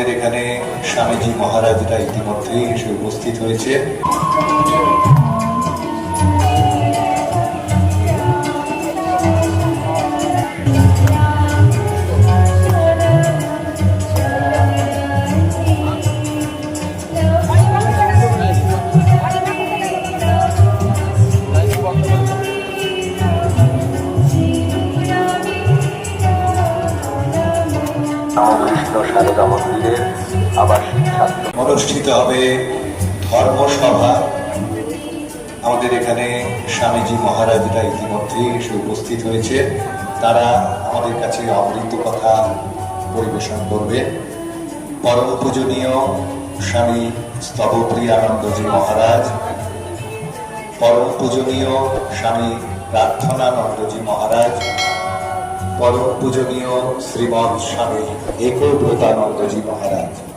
এখানে স্বামীজি মহারাজরা ইতিমধ্যেই এসে উপস্থিত হয়েছে। রামকৃষ্ণ সারদা মন্দিরের আবাসিক ছাত্র অনুষ্ঠিত হবে ধর্মসভা। আমাদের এখানে স্বামীজি মহারাজরা ইতিমধ্যেই এসে উপস্থিত হয়েছে। তারা আমাদের কাছে অমৃত কথা পরিবেশন করবে। পরম পূজনীয় স্বামী স্তবপ্রিয়ানন্দজি মহারাজ, পরম পূজনীয় স্বামী প্রার্থনানন্দজি মহারাজ, পরম পূজনীয় শ্রীমৎ স্বামী একব্রতানন্দজি মহারাজ।